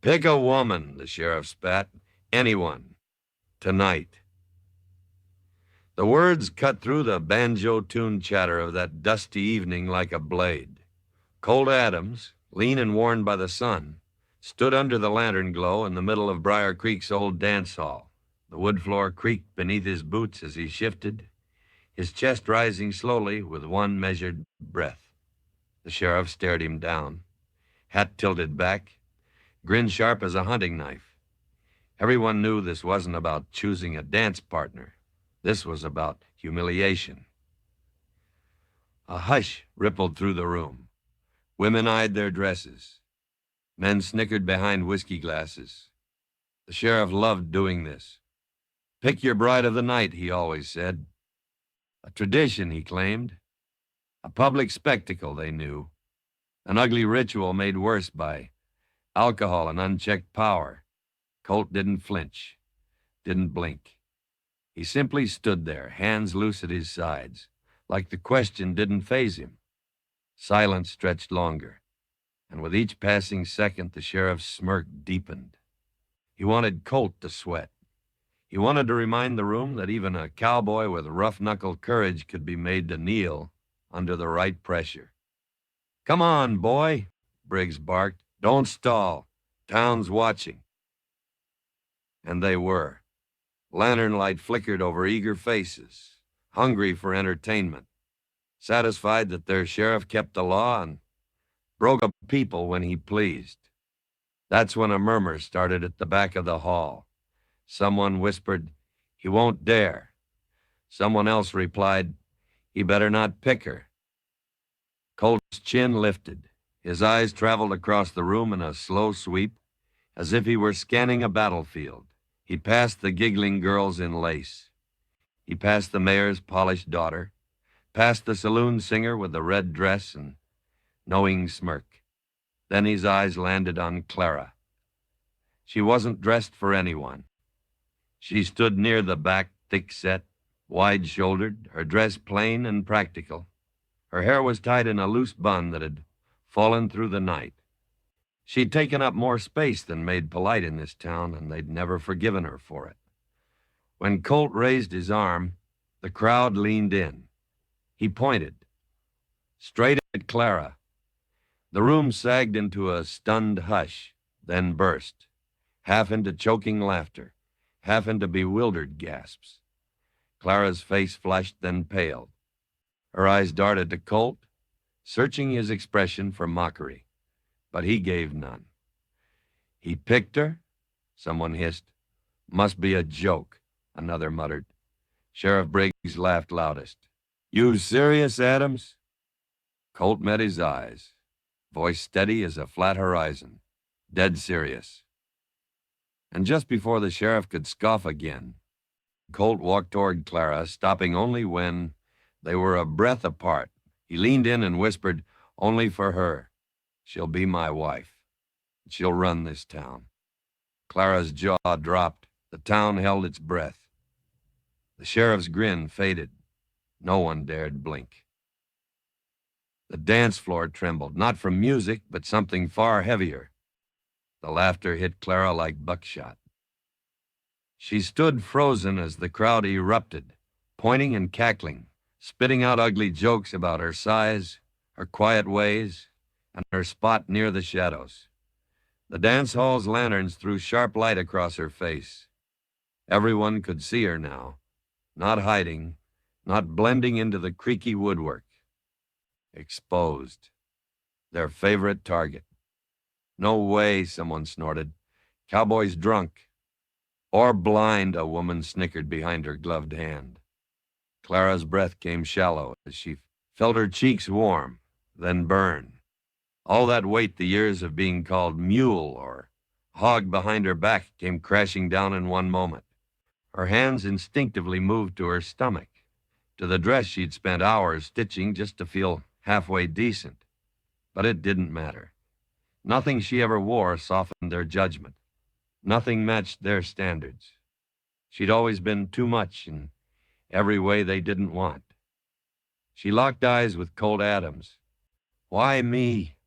Pick a woman, the sheriff spat. Anyone. Tonight. The words cut through the banjo-tuned chatter of that dusty evening like a blade. Colt Addams, lean and worn by the sun, stood under the lantern glow in the middle of Briar Creek's old dance hall. The wood floor creaked beneath his boots as he shifted, his chest rising slowly with one measured breath. The sheriff stared him down, hat tilted back, grin sharp as a hunting knife. Everyone knew this wasn't about choosing a dance partner. This was about humiliation. A hush rippled through the room. Women eyed their dresses. Men snickered behind whiskey glasses. The sheriff loved doing this. Pick your bride of the night, he always said. A tradition, he claimed. A public spectacle, they knew. An ugly ritual made worse by alcohol and unchecked power. Colt didn't flinch, didn't blink. He simply stood there, hands loose at his sides, like the question didn't faze him. Silence stretched longer, and with each passing second, the sheriff's smirk deepened. He wanted Colt to sweat. He wanted to remind the room that even a cowboy with rough-knuckle courage could be made to kneel under the right pressure. "Come on, boy," Briggs barked. "Don't stall. Town's watching." And they were. Lantern light flickered over eager faces, hungry for entertainment, satisfied that their sheriff kept the law and broke a people when he pleased. That's when a murmur started at the back of the hall. Someone whispered, "He won't dare." Someone else replied, "He better not pick her." Colt's chin lifted. His eyes traveled across the room in a slow sweep, as if he were scanning a battlefield. He passed the giggling girls in lace. He passed the mayor's polished daughter, past the saloon singer with the red dress and knowing smirk. Then his eyes landed on Clara. She wasn't dressed for anyone. She stood near the back, thick-set, wide-shouldered, her dress plain and practical. Her hair was tied in a loose bun that had fallen through the night. She'd taken up more space than made polite in this town, and they'd never forgiven her for it. When Colt raised his arm, the crowd leaned in. He pointed, straight at Clara. The room sagged into a stunned hush, then burst, half into choking laughter, half into bewildered gasps. Clara's face flushed, then paled. Her eyes darted to Colt, searching his expression for mockery. But he gave none. "He picked her?" someone hissed. "Must be a joke," another muttered. Sheriff Briggs laughed loudest. "You serious, Addams?" Colt met his eyes, voice steady as a flat horizon, dead serious. And just before the sheriff could scoff again, Colt walked toward Clara, stopping only when they were a breath apart. He leaned in and whispered, "Only for her. She'll be my wife. She'll run this town." Clara's jaw dropped. The town held its breath. The sheriff's grin faded. No one dared blink. The dance floor trembled, not from music, but something far heavier. The laughter hit Clara like buckshot. She stood frozen as the crowd erupted, pointing and cackling, spitting out ugly jokes about her size, her quiet ways, and her spot near the shadows. The dance hall's lanterns threw sharp light across her face. Everyone could see her now, not hiding, not blending into the creaky woodwork. Exposed. Their favorite target. "No way," someone snorted. "Cowboy's drunk." "Or blind," a woman snickered behind her gloved hand. Clara's breath came shallow as she felt her cheeks warm, then burn. All that weight the years of being called mule or hog behind her back came crashing down in one moment. Her hands instinctively moved to her stomach, to the dress she'd spent hours stitching just to feel halfway decent. But it didn't matter. Nothing she ever wore softened their judgment. Nothing matched their standards. She'd always been too much in every way they didn't want. She locked eyes with Colt Addams. Why me?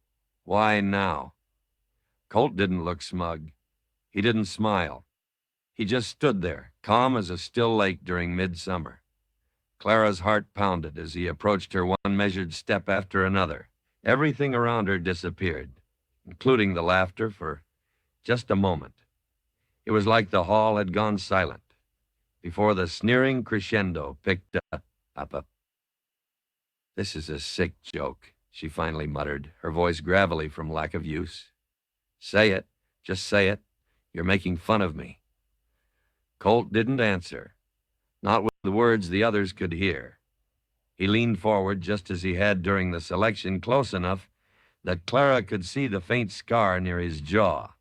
Why now? Colt didn't look smug. He didn't smile. He just stood there, calm as a still lake during midsummer. Clara's heart pounded as he approached her one measured step after another. Everything around her disappeared, including the laughter, for just a moment. It was like the hall had gone silent before the sneering crescendo picked up. "This is a sick joke," she finally muttered, her voice gravelly from lack of use. "Say it. Just say it. You're making fun of me." Colt didn't answer, not with the words the others could hear. He leaned forward just as he had during the selection, close enough that Clara could see the faint scar near his jaw,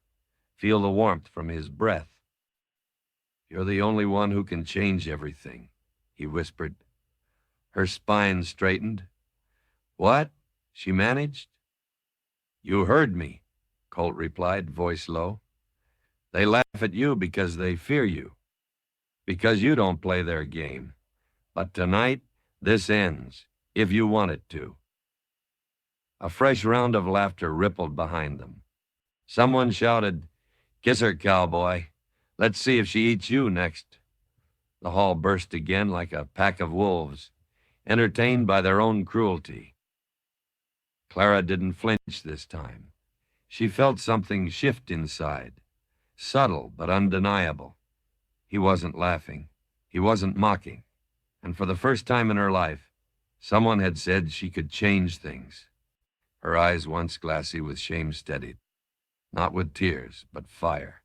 feel the warmth from his breath. "You're the only one who can change everything," he whispered. Her spine straightened. "What?" she managed. "You heard me," Colt replied, voice low. "They laugh at you because they fear you, because you don't play their game. But tonight, this ends, if you want it to." A fresh round of laughter rippled behind them. Someone shouted, "Kiss her, cowboy. Let's see if she eats you next." The hall burst again like a pack of wolves, entertained by their own cruelty. Clara didn't flinch this time. She felt something shift inside, subtle but undeniable. He wasn't laughing. He wasn't mocking. And for the first time in her life, someone had said she could change things. Her eyes, once glassy with shame, steadied. Not with tears, but fire.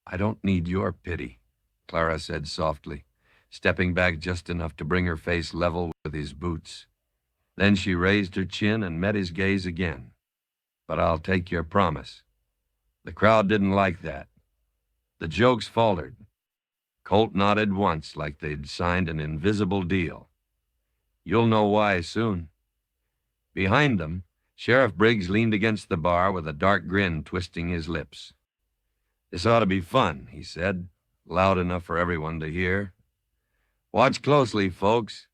"I don't need your pity," Clara said softly, stepping back just enough to bring her face level with his boots. Then she raised her chin and met his gaze again. "But I'll take your promise." The crowd didn't like that. The jokes faltered. Colt nodded once like they'd signed an invisible deal. "You'll know why soon." Behind them, Sheriff Briggs leaned against the bar with a dark grin twisting his lips. "This ought to be fun," he said, loud enough for everyone to hear. "Watch closely, folks.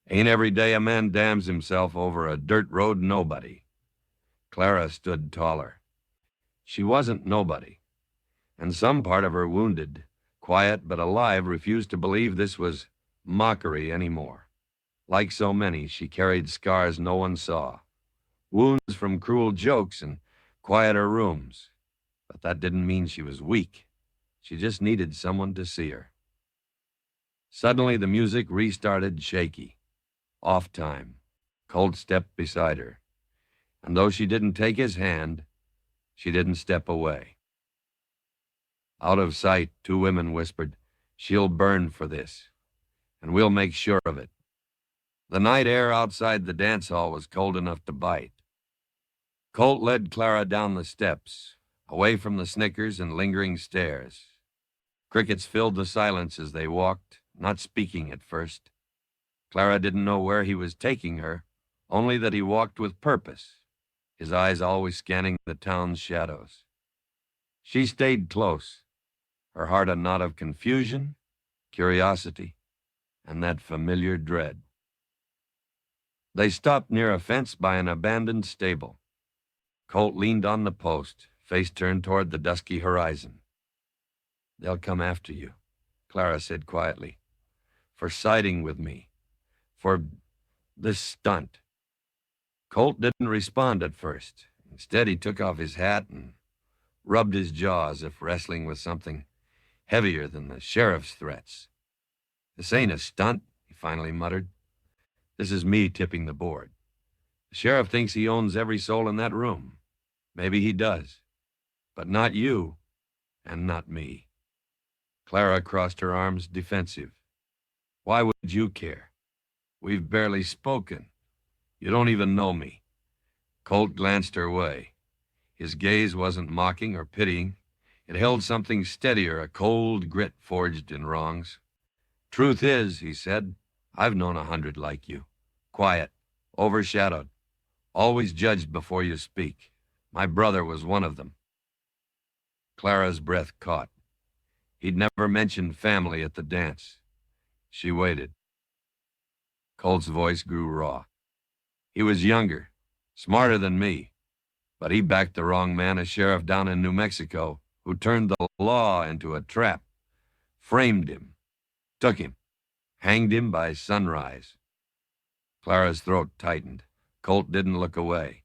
Ain't every day a man damns himself over a dirt road nobody." Clara stood taller. She wasn't nobody, and some part of her wounded, quiet but alive, refused to believe this was mockery anymore. Like so many, she carried scars no one saw, wounds from cruel jokes and quieter rooms. But that didn't mean she was weak. She just needed someone to see her. Suddenly, the music restarted shaky. Off time. Colt stepped beside her. And though she didn't take his hand, she didn't step away. Out of sight, two women whispered, "She'll burn for this, and we'll make sure of it." The night air outside the dance hall was cold enough to bite. Colt led Clara down the steps, away from the snickers and lingering stares. Crickets filled the silence as they walked, not speaking at first. Clara didn't know where he was taking her, only that he walked with purpose, his eyes always scanning the town's shadows. She stayed close, her heart a knot of confusion, curiosity, and that familiar dread. They stopped near a fence by an abandoned stable. Colt leaned on the post, face turned toward the dusky horizon. "They'll come after you," Clara said quietly, "for siding with me, for this stunt." Colt didn't respond at first. Instead, he took off his hat and rubbed his jaw as if wrestling with something heavier than the sheriff's threats. "This ain't a stunt," he finally muttered. "This is me tipping the board. The sheriff thinks he owns every soul in that room. Maybe he does. But not you, and not me." Clara crossed her arms, defensive. "Why would you care? We've barely spoken. You don't even know me." Colt glanced her way. His gaze wasn't mocking or pitying. It held something steadier, a cold grit forged in wrongs. "Truth is," he said, "I've known 100 like you. Quiet, overshadowed, always judged before you speak. My brother was one of them." Clara's breath caught. He'd never mentioned family at the dance. She waited. Colt's voice grew raw. "He was younger, smarter than me. But he backed the wrong man, a sheriff down in New Mexico, who turned the law into a trap, framed him, took him, hanged him by sunrise. Clara's throat tightened. Colt didn't look away.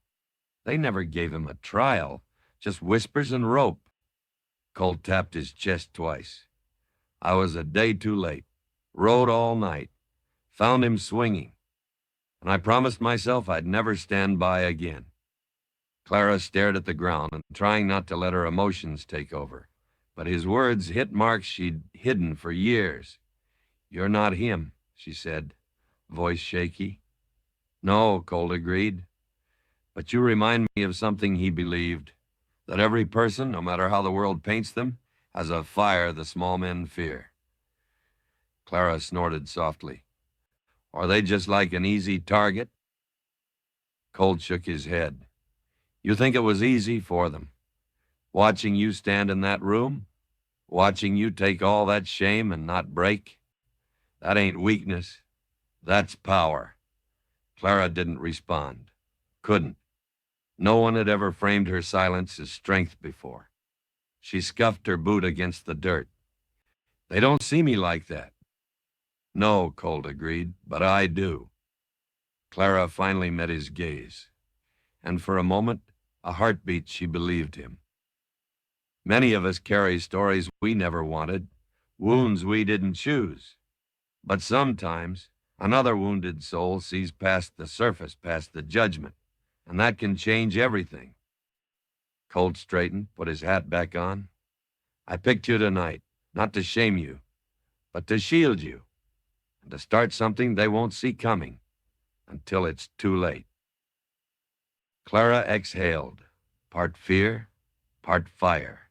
They never gave him a trial, just whispers and rope. Colt tapped his chest twice. I was a day too late. Rode all night. Found him swinging. And I promised myself I'd never stand by again. Clara stared at the ground, and trying not to let her emotions take over. But his words hit marks she'd hidden for years. "You're not him," she said, voice shaky. "No," Colt agreed. "But you remind me of something he believed, that every person, no matter how the world paints them, has a fire the small men fear." Clara snorted softly. "Are they just like an easy target?" Colt shook his head. "You think it was easy for them? Watching you stand in that room? Watching you take all that shame and not break? That ain't weakness. That's power." Clara didn't respond. Couldn't. No one had ever framed her silence as strength before. She scuffed her boot against the dirt. "They don't see me like that." "No," Colt agreed, "but I do." Clara finally met his gaze, and for a moment, a heartbeat, she believed him. Many of us carry stories we never wanted, wounds we didn't choose. But sometimes, another wounded soul sees past the surface, past the judgment, and that can change everything. Colt straightened, put his hat back on. "I picked you tonight, not to shame you, but to shield you, and to start something they won't see coming until it's too late." Clara exhaled, part fear, part fire.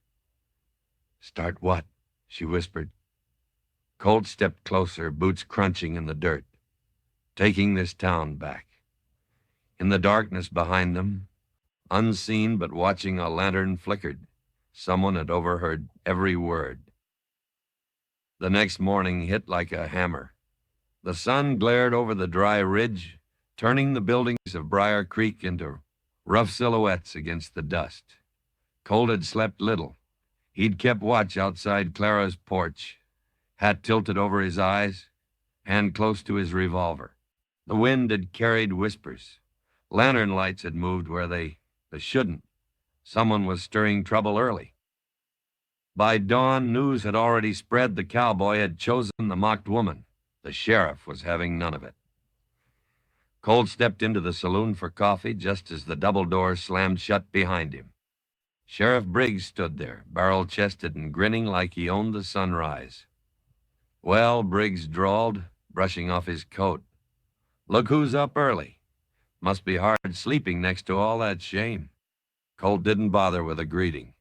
"Start what?" she whispered. Colt stepped closer, boots crunching in the dirt. "Taking this town back." In the darkness behind them, unseen but watching, a lantern flickered. Someone had overheard every word. The next morning hit like a hammer. The sun glared over the dry ridge, turning the buildings of Briar Creek into rough silhouettes against the dust. Colt had slept little. He'd kept watch outside Clara's porch, hat tilted over his eyes, hand close to his revolver. The wind had carried whispers. Lantern lights had moved where they shouldn't. Someone was stirring trouble early. By dawn, news had already spread the cowboy had chosen the mocked woman. The sheriff was having none of it. Colt stepped into the saloon for coffee just as the double doors slammed shut behind him. Sheriff Briggs stood there, barrel-chested and grinning like he owned the sunrise. "Well," Briggs drawled, brushing off his coat, "look who's up early. Must be hard sleeping next to all that shame." Colt didn't bother with a greeting.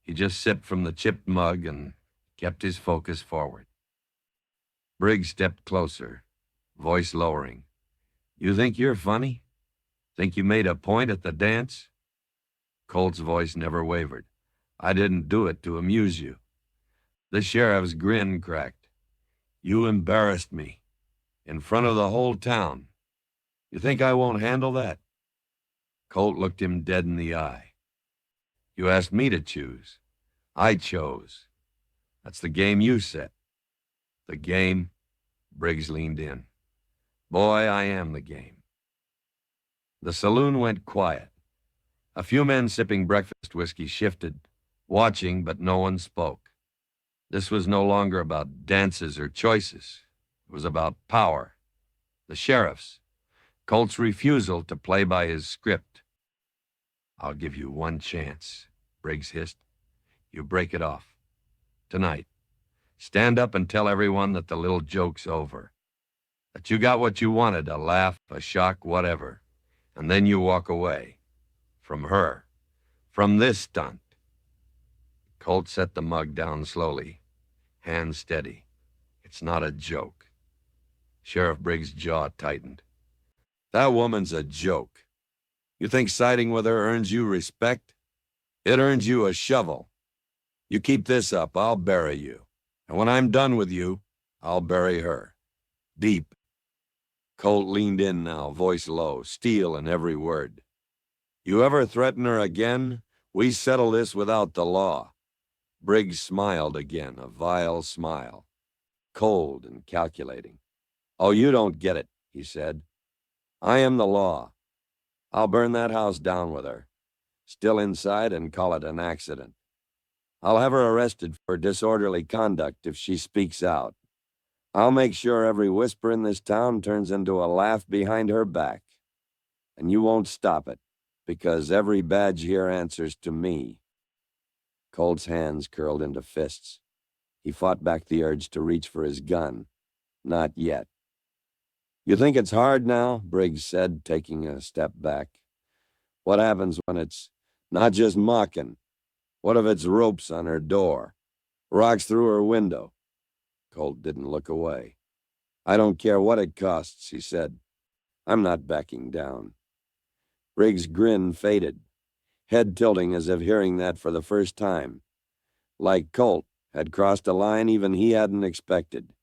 He just sipped from the chipped mug and kept his focus forward. Briggs stepped closer, voice lowering. "You think you're funny? Think you made a point at the dance?" Colt's voice never wavered. "I didn't do it to amuse you." The sheriff's grin cracked. "You embarrassed me. In front of the whole town. You think I won't handle that?" Colt looked him dead in the eye. "You asked me to choose. I chose. That's the game you set." "The game?" Briggs leaned in. "Boy, I am the game." The saloon went quiet. A few men sipping breakfast whiskey shifted, watching, but no one spoke. This was no longer about dances or choices. It was about power. The sheriff's. Colt's refusal to play by his script. "I'll give you one chance," Briggs hissed. "You break it off. Tonight. Stand up and tell everyone that the little joke's over. That you got what you wanted, a laugh, a shock, whatever. And then you walk away. From her. From this stunt." Colt set the mug down slowly, hand steady. "It's not a joke." Sheriff Briggs' jaw tightened. "That woman's a joke. You think siding with her earns you respect? It earns you a shovel. You keep this up, I'll bury you. And when I'm done with you, I'll bury her. Deep." Colt leaned in now, voice low, steel in every word. You ever threaten her again, we settle this without the law. Briggs smiled again, a vile smile, cold and calculating. Oh, you don't get it, he said. I am the law. I'll burn that house down with her, still inside, and call it an accident. I'll have her arrested for disorderly conduct if she speaks out. I'll make sure every whisper in this town turns into a laugh behind her back. And you won't stop it, because every badge here answers to me. Colt's hands curled into fists. He fought back the urge to reach for his gun. Not yet. You think it's hard now? Briggs said, taking a step back. What happens when it's not just mocking? What if it's ropes on her door? Rocks through her window? Colt didn't look away. I don't care what it costs, he said. I'm not backing down. Briggs' grin faded, head tilting as if hearing that for the first time. Like Colt had crossed a line even he hadn't expected.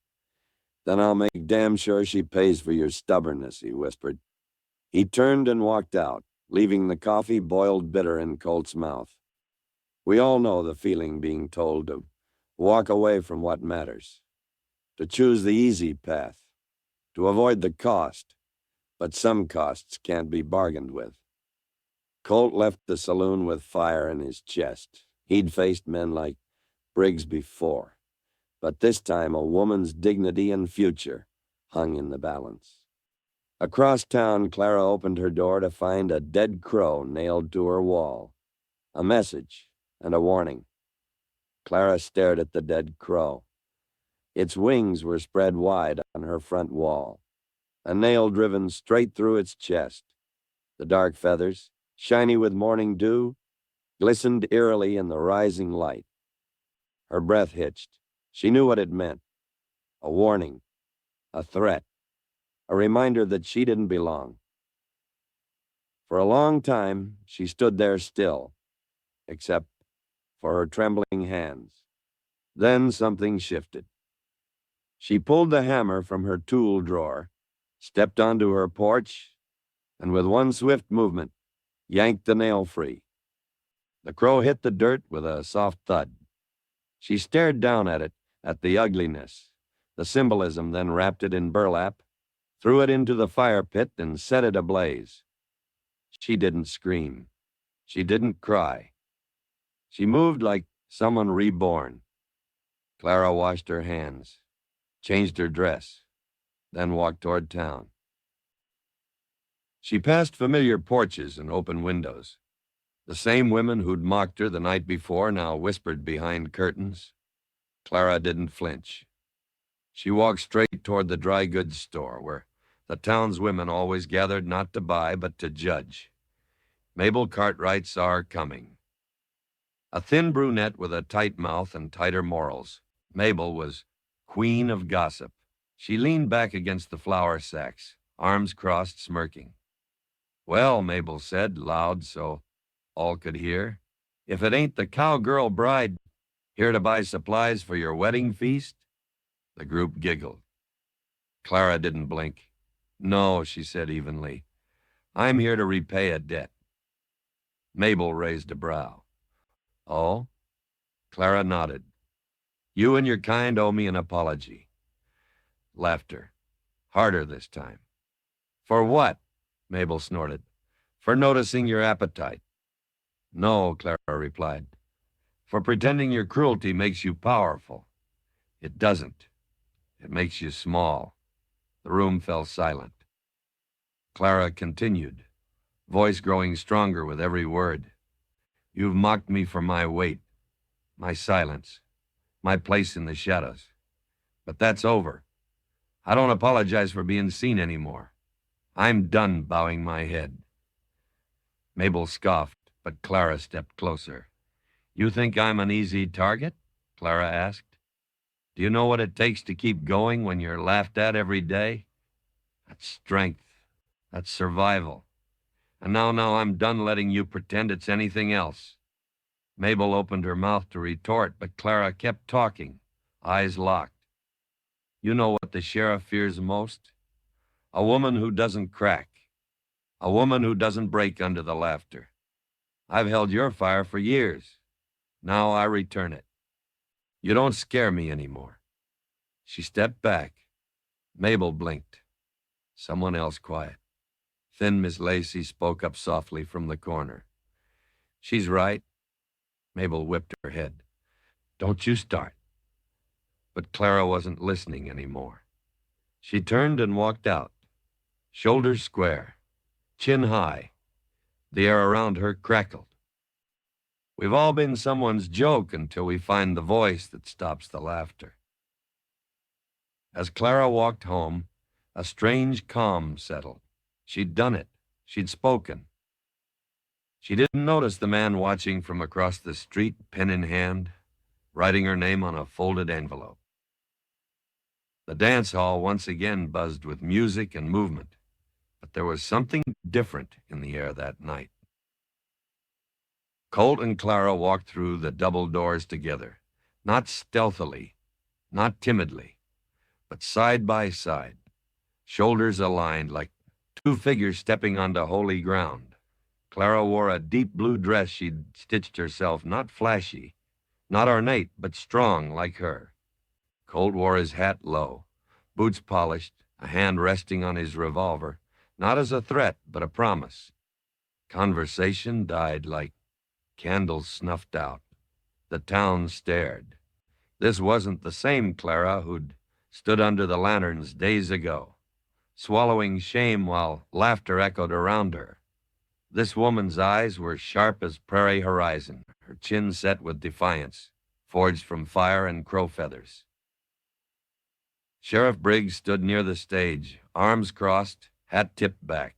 Then I'll make damn sure she pays for your stubbornness, he whispered. He turned and walked out, leaving the coffee boiled bitter in Colt's mouth. We all know the feeling being told to walk away from what matters, to choose the easy path, to avoid the cost, but some costs can't be bargained with. Colt left the saloon with fire in his chest. He'd faced men like Briggs before, but this time a woman's dignity and future hung in the balance. Across town, Clara opened her door to find a dead crow nailed to her wall, a message and a warning. Clara stared at the dead crow. Its wings were spread wide on her front wall, a nail driven straight through its chest. The dark feathers, shiny with morning dew, glistened eerily in the rising light. Her breath hitched. She knew what it meant. A warning, a threat, a reminder that she didn't belong. For a long time, she stood there still, except for her trembling hands. Then something shifted. She pulled the hammer from her tool drawer, stepped onto her porch, and with one swift movement, yanked the nail free. The crow hit the dirt with a soft thud. She stared down at it, at the ugliness, the symbolism, then wrapped it in burlap, threw it into the fire pit, and set it ablaze. She didn't scream. She didn't cry. She moved like someone reborn. Clara washed her hands, changed her dress, then walked toward town. She passed familiar porches and open windows. The same women who'd mocked her the night before now whispered behind curtains. Clara didn't flinch. She walked straight toward the dry goods store, where the town's women always gathered not to buy, but to judge. Mabel Cartwright saw her coming. A thin brunette with a tight mouth and tighter morals, Mabel was queen of gossip. She leaned back against the flour sacks, arms crossed, smirking. Well, Mabel said, loud so all could hear, if it ain't the cowgirl bride here to buy supplies for your wedding feast? The group giggled. Clara didn't blink. No, she said evenly. I'm here to repay a debt. Mabel raised a brow. Oh? Clara nodded. You and your kind owe me an apology. Laughter. Harder this time. For what? Mabel snorted. For noticing your appetite. No, Clara replied. For pretending your cruelty makes you powerful. It doesn't. It makes you small. The room fell silent. Clara continued, voice growing stronger with every word. You've mocked me for my weight, my silence, my place in the shadows. But that's over. I don't apologize for being seen anymore. I'm done bowing my head. Mabel scoffed, but Clara stepped closer. You think I'm an easy target? Clara asked. Do you know what it takes to keep going when you're laughed at every day? That's strength. That's survival. And now I'm done letting you pretend it's anything else. Mabel opened her mouth to retort, but Clara kept talking, eyes locked. You know what the sheriff fears most? A woman who doesn't crack. A woman who doesn't break under the laughter. I've held your fire for years. Now I return it. You don't scare me anymore." She stepped back. Mabel blinked. Someone else quiet. Thin Miss Lacey spoke up softly from the corner. "She's right." Mabel whipped her head. "Don't you start." But Clara wasn't listening anymore. She turned and walked out, shoulders square, chin high. The air around her crackled. We've all been someone's joke until we find the voice that stops the laughter. As Clara walked home, a strange calm settled. She'd done it. She'd spoken. She didn't notice the man watching from across the street, pen in hand, writing her name on a folded envelope. The dance hall once again buzzed with music and movement, but there was something different in the air that night. Colt and Clara walked through the double doors together, not stealthily, not timidly, but side by side, shoulders aligned like two figures stepping onto holy ground. Clara wore a deep blue dress she'd stitched herself, not flashy, not ornate, but strong like her. Colt wore his hat low, boots polished, a hand resting on his revolver, not as a threat, but a promise. Conversation died like candles snuffed out. The town stared. This wasn't the same Clara who'd stood under the lanterns days ago, swallowing shame while laughter echoed around her. This woman's eyes were sharp as prairie horizon, her chin set with defiance, forged from fire and crow feathers. Sheriff Briggs stood near the stage, arms crossed, hat tipped back.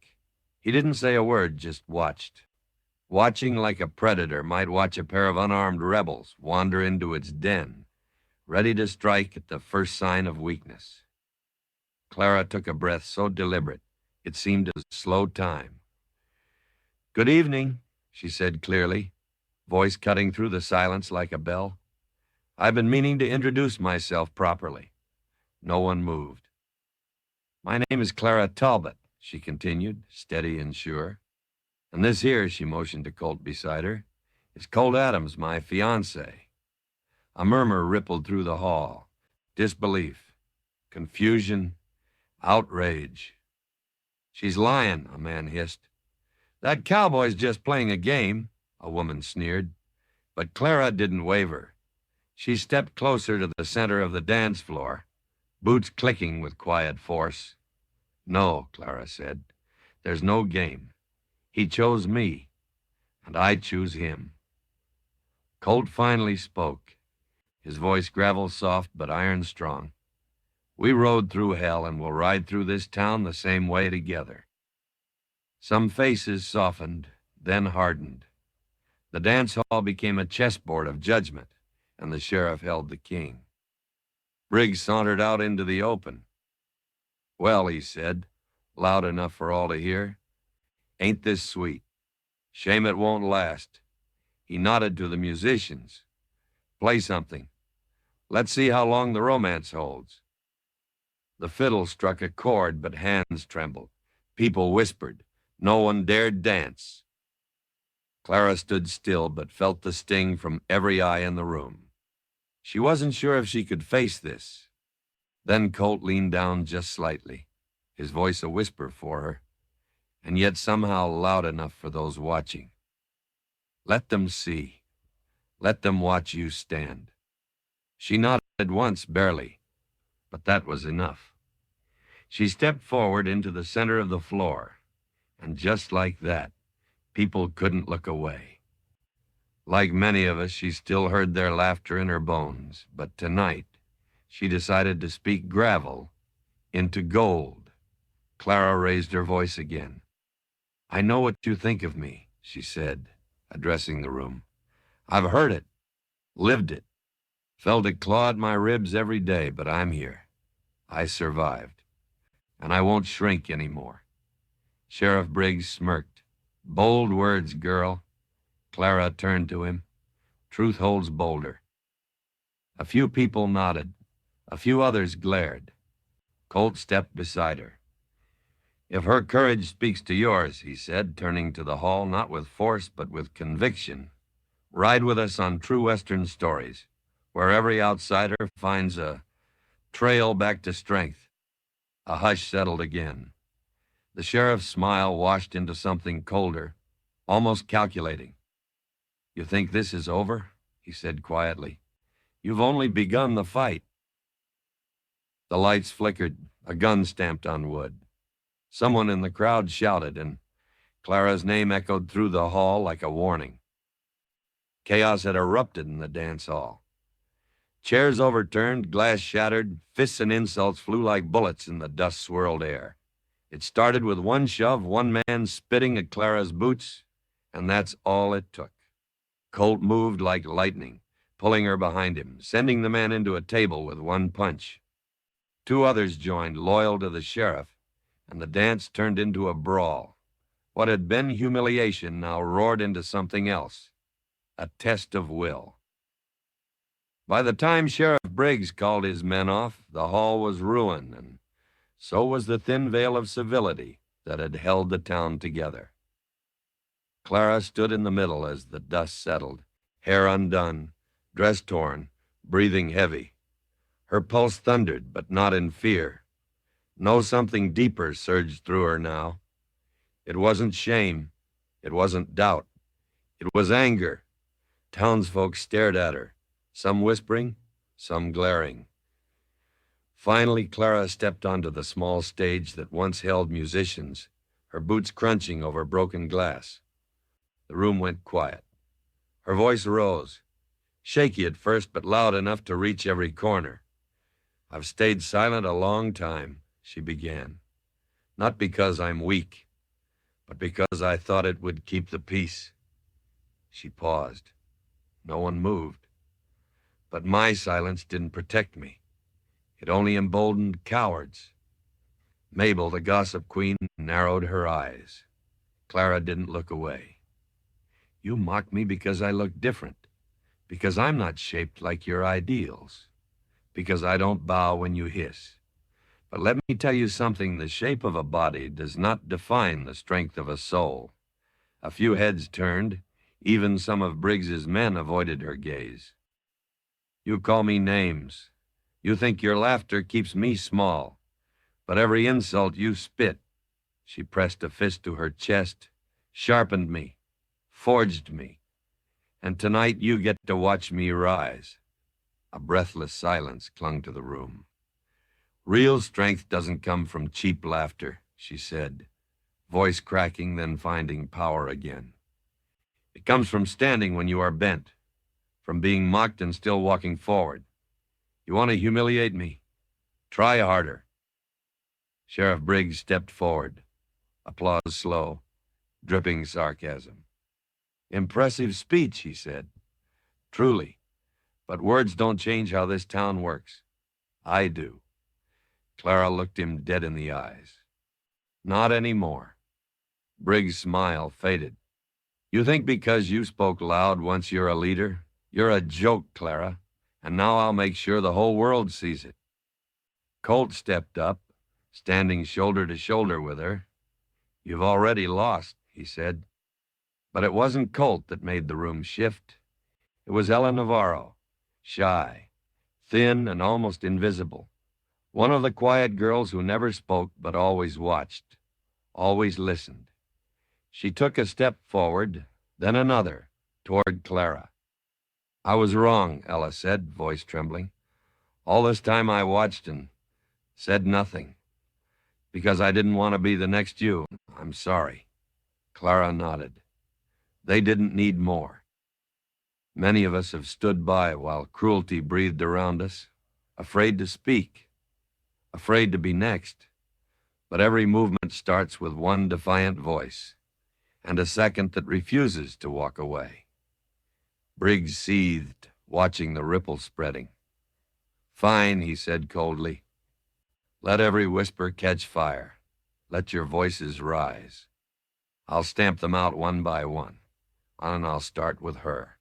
He didn't say a word, just watched. Watching like a predator might watch a pair of unarmed rebels wander into its den, ready to strike at the first sign of weakness. Clara took a breath so deliberate, it seemed to slow time. "Good evening," she said clearly, voice cutting through the silence like a bell. "I've been meaning to introduce myself properly." No one moved. "My name is Clara Talbot," she continued, steady and sure. "And this here," she motioned to Colt beside her, "is Colt Addams, my fiancé." A murmur rippled through the hall. Disbelief, confusion, outrage. "She's lying," a man hissed. "That cowboy's just playing a game," a woman sneered. But Clara didn't waver. She stepped closer to the center of the dance floor, boots clicking with quiet force. "No," Clara said, "there's no game. He chose me, and I choose him." Colt finally spoke, his voice gravel-soft but iron-strong. "We rode through hell and will ride through this town the same way together." Some faces softened, then hardened. The dance hall became a chessboard of judgment, and the sheriff held the king. Briggs sauntered out into the open. "Well," he said, loud enough for all to hear, "ain't this sweet? Shame it won't last." He nodded to the musicians. "Play something. Let's see how long the romance holds." The fiddle struck a chord, but hands trembled. People whispered. No one dared dance. Clara stood still, but felt the sting from every eye in the room. She wasn't sure if she could face this. Then Colt leaned down just slightly, his voice a whisper for her, and yet somehow loud enough for those watching. "Let them see. Let them watch you stand." She nodded once, barely, but that was enough. She stepped forward into the center of the floor, and just like that, people couldn't look away. Like many of us, she still heard their laughter in her bones, but tonight, she decided to speak gravel into gold. Clara raised her voice again. "I know what you think of me," she said, addressing the room. "I've heard it, lived it, felt it claw at my ribs every day, but I'm here. I survived, and I won't shrink anymore." Sheriff Briggs smirked. "Bold words, girl." Clara turned to him. "Truth holds bolder." A few people nodded. A few others glared. Colt stepped beside her. If her courage speaks to yours, he said, turning to the hall, not with force, but with conviction, ride with us on true Western stories, where every outsider finds a trail back to strength. A hush settled again. The sheriff's smile washed into something colder, almost calculating. You think this is over? He said quietly. You've only begun the fight. The lights flickered, a gun stamped on wood. Someone in the crowd shouted, and Clara's name echoed through the hall like a warning. Chaos had erupted in the dance hall. Chairs overturned, glass shattered, fists and insults flew like bullets in the dust-swirled air. It started with one shove, one man spitting at Clara's boots, and that's all it took. Colt moved like lightning, pulling her behind him, sending the man into a table with one punch. Two others joined, loyal to the sheriff, and the dance turned into a brawl. What had been humiliation now roared into something else, a test of will. By the time Sheriff Briggs called his men off, the hall was ruined, and so was the thin veil of civility that had held the town together. Clara stood in the middle as the dust settled, hair undone, dress torn, breathing heavy. Her pulse thundered, but not in fear. No, something deeper surged through her now. It wasn't shame. It wasn't doubt. It was anger. Townsfolk stared at her, some whispering, some glaring. Finally, Clara stepped onto the small stage that once held musicians, her boots crunching over broken glass. The room went quiet. Her voice rose, shaky at first, but loud enough to reach every corner. I've stayed silent a long time, she began. Not because I'm weak, but because I thought it would keep the peace. She paused. No one moved. But my silence didn't protect me. It only emboldened cowards. Mabel, the gossip queen, narrowed her eyes. Clara didn't look away. You mock me because I look different, because I'm not shaped like your ideals, because I don't bow when you hiss. But let me tell you something, the shape of a body does not define the strength of a soul. A few heads turned. Even some of Briggs's men avoided her gaze. You call me names. You think your laughter keeps me small. But every insult you spit, she pressed a fist to her chest, sharpened me, forged me. And tonight you get to watch me rise. A breathless silence clung to the room. Real strength doesn't come from cheap laughter, she said, voice cracking, then finding power again. It comes from standing when you are bent, from being mocked and still walking forward. You want to humiliate me? Try harder. Sheriff Briggs stepped forward, applause slow, dripping sarcasm. Impressive speech, he said. Truly, but words don't change how this town works. I do. Clara looked him dead in the eyes. Not anymore. Briggs' smile faded. You think because you spoke loud once you're a leader? You're a joke, Clara, and now I'll make sure the whole world sees it. Colt stepped up, standing shoulder to shoulder with her. You've already lost, he said. But it wasn't Colt that made the room shift. It was Ella Navarro, shy, thin and almost invisible. One of the quiet girls who never spoke but always watched, always listened. She took a step forward, then another, toward Clara. I was wrong, Ella said, voice trembling. All this time I watched and said nothing. Because I didn't want to be the next you. I'm sorry. Clara nodded. They didn't need more. Many of us have stood by while cruelty breathed around us, afraid to speak, afraid to be next. But every movement starts with one defiant voice, and a second that refuses to walk away. Briggs seethed, watching the ripple spreading. Fine, he said coldly. Let every whisper catch fire. Let your voices rise. I'll stamp them out one by one, and I'll start with her.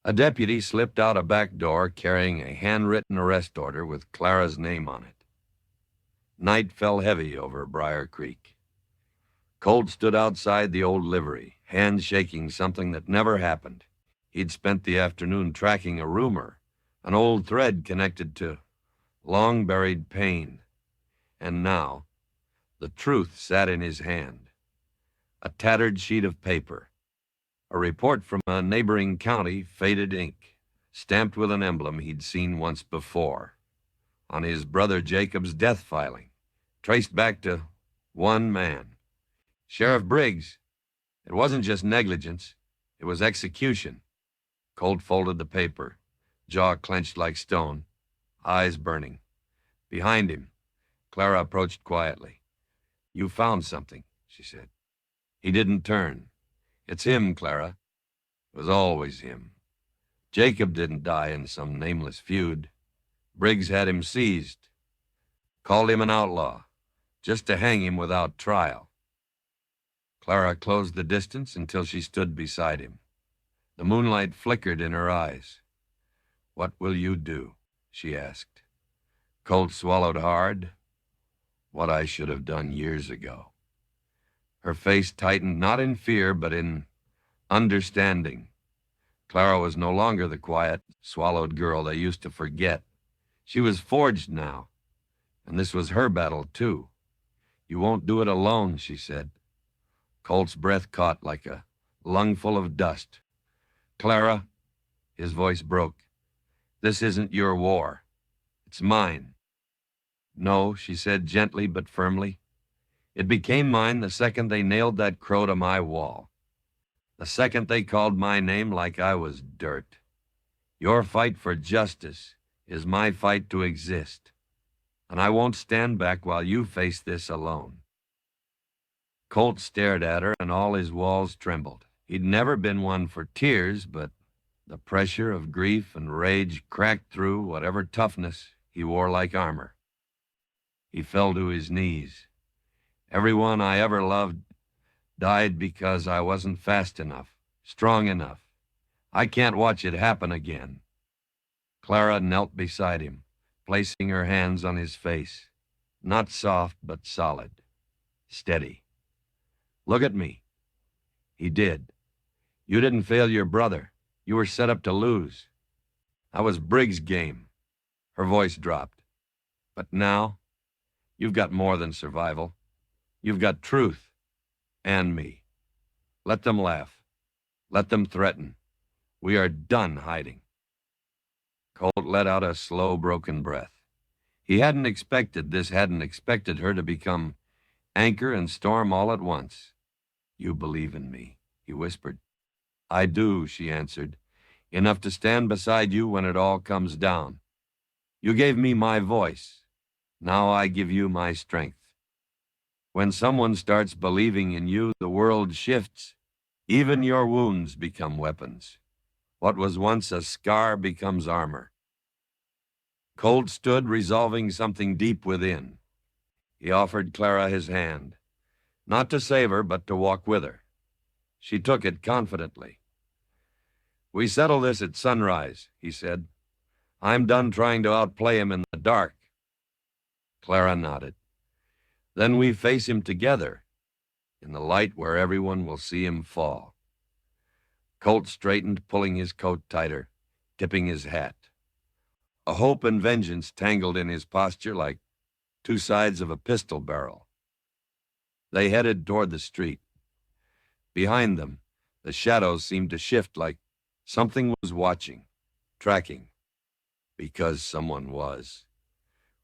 A deputy slipped out a back door carrying a handwritten arrest order with Clara's name on it. Night fell heavy over Briar Creek. Colt stood outside the old livery, hands shaking something that never happened. He'd spent the afternoon tracking a rumor, an old thread connected to long-buried pain. And now, the truth sat in his hand. A tattered sheet of paper. A report from a neighboring county, faded ink, stamped with an emblem he'd seen once before. On his brother Jacob's death filing, traced back to one man. Sheriff Briggs. It wasn't just negligence. It was execution. Colt folded the paper, jaw clenched like stone, eyes burning. Behind him, Clara approached quietly. "You found something," she said. He didn't turn. "It's him, Clara. It was always him. Jacob didn't die in some nameless feud. Briggs had him seized. Called him an outlaw, just to hang him without trial." Clara closed the distance until she stood beside him. The moonlight flickered in her eyes. "What will you do?" she asked. Colt swallowed hard. "What I should have done years ago." Her face tightened, not in fear, but in understanding. Clara was no longer the quiet, swallowed girl they used to forget. She was forged now, and this was her battle, too. "You won't do it alone," she said. Colt's breath caught like a lungful of dust. "Clara," his voice broke, "this isn't your war. It's mine." "No," she said gently but firmly. "It became mine the second they nailed that crow to my wall. The second they called my name like I was dirt. Your fight for justice is my fight to exist. And I won't stand back while you face this alone." Colt stared at her, and all his walls trembled. He'd never been one for tears, but the pressure of grief and rage cracked through whatever toughness he wore like armor. He fell to his knees. "Everyone I ever loved died because I wasn't fast enough, strong enough. I can't watch it happen again." Clara knelt beside him, placing her hands on his face. Not soft, but solid. Steady. "Look at me." He did. "You didn't fail your brother. You were set up to lose. That was Briggs' game." Her voice dropped. "But now, you've got more than survival. You've got truth. And me. Let them laugh. Let them threaten. We are done hiding." Colt let out a slow, broken breath. He hadn't expected her to become anchor and storm all at once. "You believe in me," he whispered. "I do," she answered. "Enough to stand beside you when it all comes down. You gave me my voice. Now I give you my strength. When someone starts believing in you, the world shifts. Even your wounds become weapons. What was once a scar becomes armor." Colt stood, resolving something deep within. He offered Clara his hand, not to save her, but to walk with her. She took it confidently. "We settle this at sunrise," he said. "I'm done trying to outplay him in the dark." Clara nodded. "Then we face him together, in the light where everyone will see him fall." Colt straightened, pulling his coat tighter, tipping his hat. A hope and vengeance tangled in his posture like two sides of a pistol barrel. They headed toward the street. Behind them, the shadows seemed to shift like something was watching, tracking, because someone was.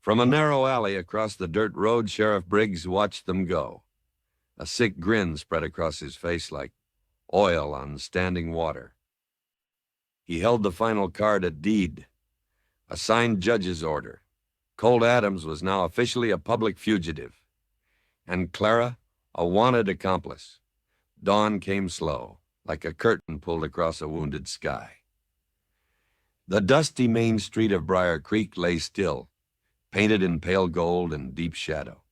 From a narrow alley across the dirt road, Sheriff Briggs watched them go. A sick grin spread across his face like oil on standing water. He held the final card, a deed, a signed judge's order. Colt Addams was now officially a public fugitive, and Clara, a wanted accomplice. Dawn came slow, like a curtain pulled across a wounded sky. The dusty main street of Briar Creek lay still, painted in pale gold and deep shadow.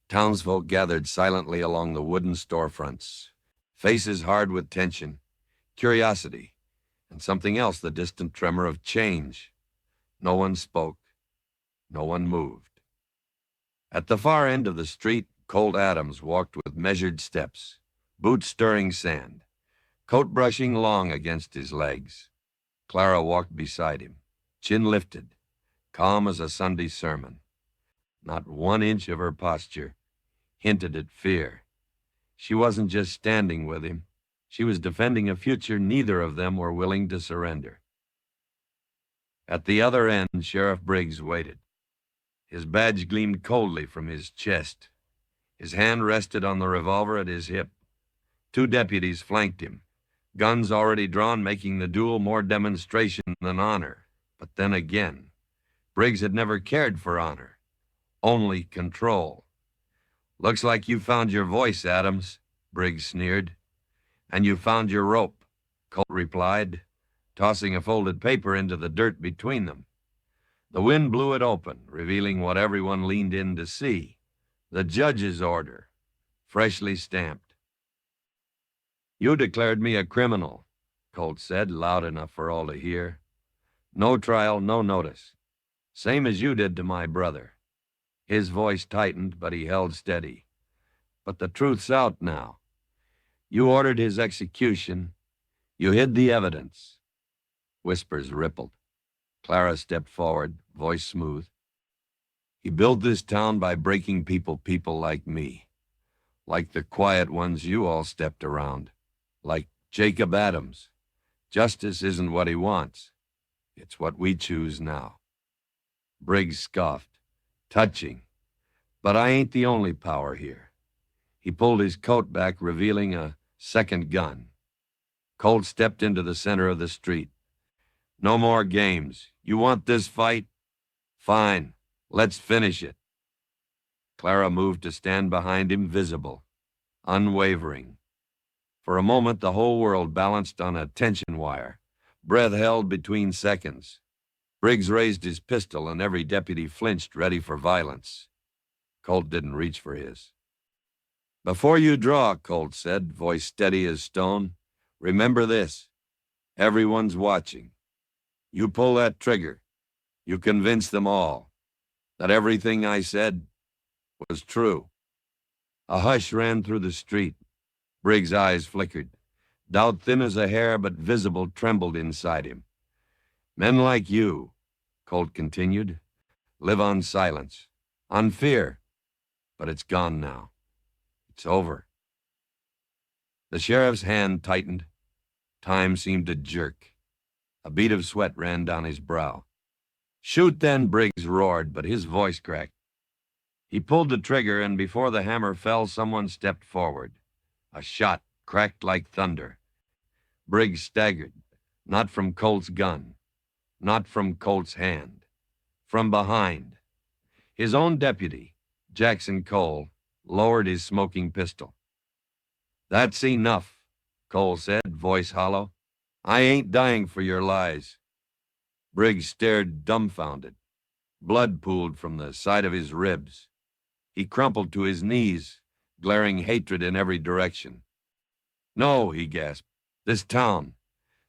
Townsfolk gathered silently along the wooden storefronts, faces hard with tension, curiosity, and something else, the distant tremor of change. No one spoke. No one moved. At the far end of the street, Colt Addams walked with measured steps, boots stirring sand, coat brushing long against his legs. Clara walked beside him, chin lifted, calm as a Sunday sermon. Not 1 inch of her posture hinted at fear. She wasn't just standing with him. She was defending a future neither of them were willing to surrender. At the other end, Sheriff Briggs waited. His badge gleamed coldly from his chest. His hand rested on the revolver at his hip. 2 deputies flanked him, guns already drawn, making the duel more demonstration than honor. But then again, Briggs had never cared for honor, only control. "Looks like you found your voice, Addams," Briggs sneered. "And you found your rope," Colt replied, tossing a folded paper into the dirt between them. The wind blew it open, revealing what everyone leaned in to see: the judge's order, freshly stamped. "You declared me a criminal," Colt said, loud enough for all to hear. "No trial, no notice. Same as you did to my brother." His voice tightened, but he held steady. "But the truth's out now. You ordered his execution. You hid the evidence." Whispers rippled. Clara stepped forward, voice smooth. "He built this town by breaking people like me. Like the quiet ones you all stepped around. Like Jacob Addams. Justice isn't what he wants. It's what we choose now." Briggs scoffed. "Touching. But I ain't the only power here." He pulled his coat back, revealing a second gun. Colt stepped into the center of the street. "No more games. You want this fight? Fine. Let's finish it." Clara moved to stand behind him, visible, unwavering. For a moment, the whole world balanced on a tension wire, breath held between seconds. Briggs raised his pistol, and every deputy flinched, ready for violence. Colt didn't reach for his. "Before you draw," Colt said, voice steady as stone, "remember this. Everyone's watching. You pull that trigger. You convince them all that everything I said was true." A hush ran through the street. Briggs' eyes flickered. Doubt, thin as a hair but visible, trembled inside him. "Men like you," Colt continued, "live on silence, on fear. But it's gone now. It's over." The sheriff's hand tightened. Time seemed to jerk. A bead of sweat ran down his brow. "Shoot then," Briggs roared, but his voice cracked. He pulled the trigger, and before the hammer fell, someone stepped forward. A shot cracked like thunder. Briggs staggered, not from Colt's gun, not from Colt's hand, from behind. His own deputy, Jackson Cole, lowered his smoking pistol. "That's enough," Cole said, voice hollow. "I ain't dying for your lies." Briggs stared dumbfounded. Blood pooled from the side of his ribs. He crumpled to his knees, glaring hatred in every direction. "No," he gasped. "This town.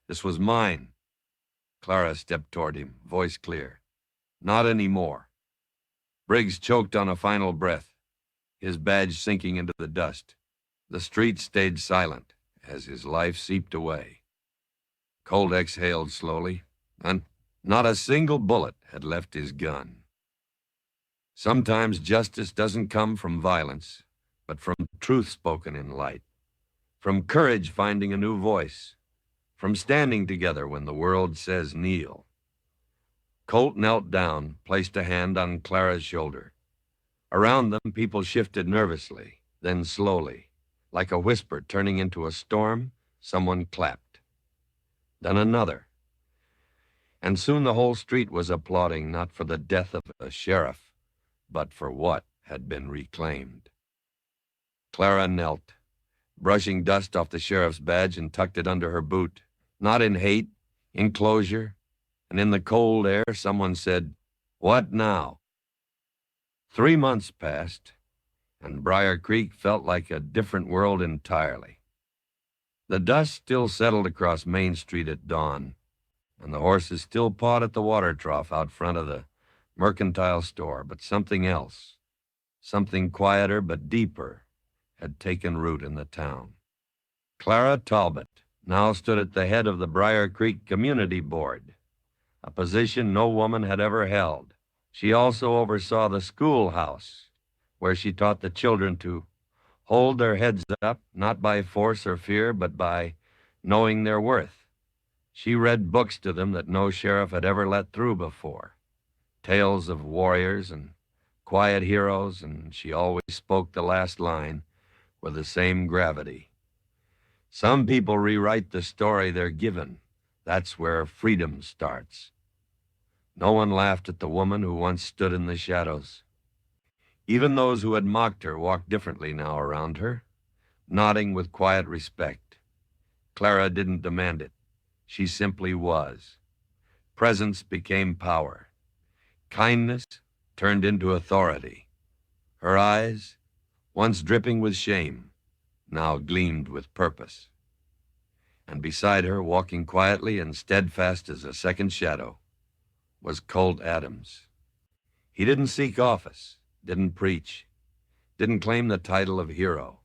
This was mine." Clara stepped toward him, voice clear. "Not anymore." Briggs choked on a final breath, his badge sinking into the dust. The street stayed silent as his life seeped away. Colt exhaled slowly, and not a single bullet had left his gun. Sometimes justice doesn't come from violence, but from truth spoken in light, from courage finding a new voice, from standing together when the world says kneel. Colt knelt down, placed a hand on Clara's shoulder. Around them, people shifted nervously, then slowly. Like a whisper turning into a storm, someone clapped. Then another. And soon the whole street was applauding, not for the death of a sheriff, but for what had been reclaimed. Clara knelt, brushing dust off the sheriff's badge, and tucked it under her boot. Not in hate, in closure, and in the cold air, someone said, "What now?" 3 months passed, and Briar Creek felt like a different world entirely. The dust still settled across Main Street at dawn, and the horses still pawed at the water trough out front of the mercantile store, but something else. Something quieter but deeper had taken root in the town. Clara Talbot now stood at the head of the Briar Creek Community Board, a position no woman had ever held. She also oversaw the schoolhouse, where she taught the children to hold their heads up, not by force or fear, but by knowing their worth. She read books to them that no sheriff had ever let through before, tales of warriors and quiet heroes, and she always spoke the last line with the same gravity. Some people rewrite the story they're given. That's where freedom starts. No one laughed at the woman who once stood in the shadows. Even those who had mocked her walked differently now around her, nodding with quiet respect. Clara didn't demand it. She simply was. Presence became power. Kindness turned into authority. Her eyes, once dripping with shame, now gleamed with purpose. And beside her, walking quietly and steadfast as a second shadow, was Colt Addams. He didn't seek office, didn't preach, didn't claim the title of hero.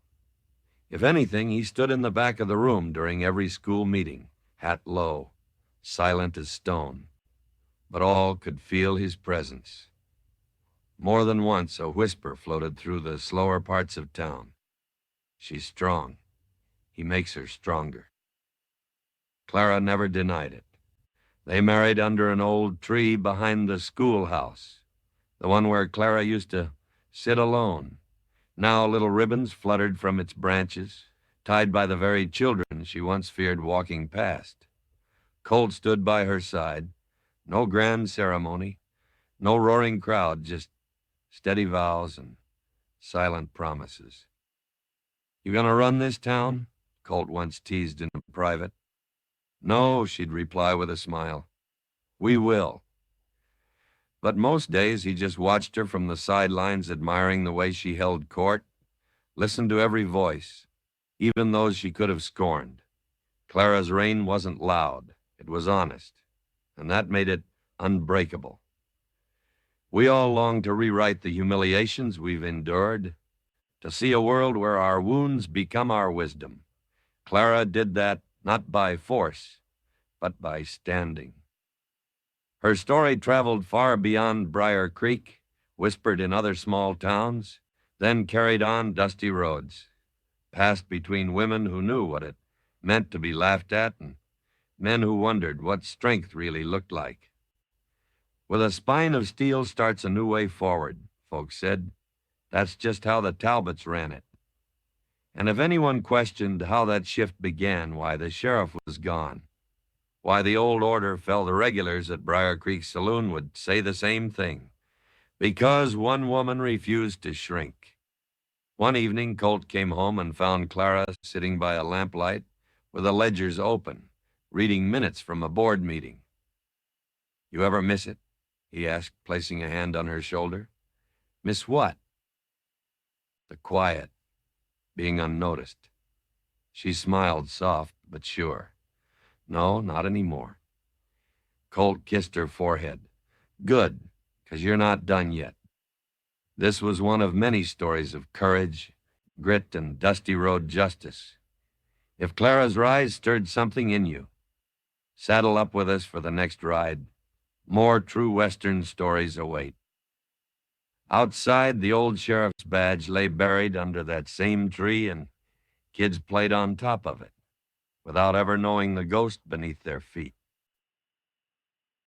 If anything, he stood in the back of the room during every school meeting, hat low, silent as stone, but all could feel his presence. More than once, a whisper floated through the slower parts of town. She's strong. He makes her stronger. Clara never denied it. They married under an old tree behind the schoolhouse, the one where Clara used to sit alone. Now little ribbons fluttered from its branches, tied by the very children she once feared walking past. Colt stood by her side. No grand ceremony, no roaring crowd, just steady vows and silent promises. "You gonna run this town?" Colt once teased in private. "No," she'd reply with a smile. "We will." But most days he just watched her from the sidelines, admiring the way she held court, listened to every voice, even those she could have scorned. Clara's reign wasn't loud. It was honest, and that made it unbreakable. We all long to rewrite the humiliations we've endured, to see a world where our wounds become our wisdom. Clara did that not by force, but by standing. Her story traveled far beyond Briar Creek, whispered in other small towns, then carried on dusty roads, passed between women who knew what it meant to be laughed at and men who wondered what strength really looked like. With a spine of steel starts a new way forward, folks said. That's just how the Talbots ran it. And if anyone questioned how that shift began, why, the sheriff was gone. Why the old order fell, the regulars at Briar Creek Saloon would say the same thing. Because one woman refused to shrink. One evening, Colt came home and found Clara sitting by a lamplight with the ledgers open, reading minutes from a board meeting. "You ever miss it?" he asked, placing a hand on her shoulder. "Miss what?" "The quiet, being unnoticed." She smiled, soft but sure. "No, not anymore." Colt kissed her forehead. "Good, 'cause you're not done yet." This was one of many stories of courage, grit, and dusty road justice. If Clara's rise stirred something in you, saddle up with us for the next ride. More true Western stories await. Outside, the old sheriff's badge lay buried under that same tree, and kids played on top of it, without ever knowing the ghost beneath their feet.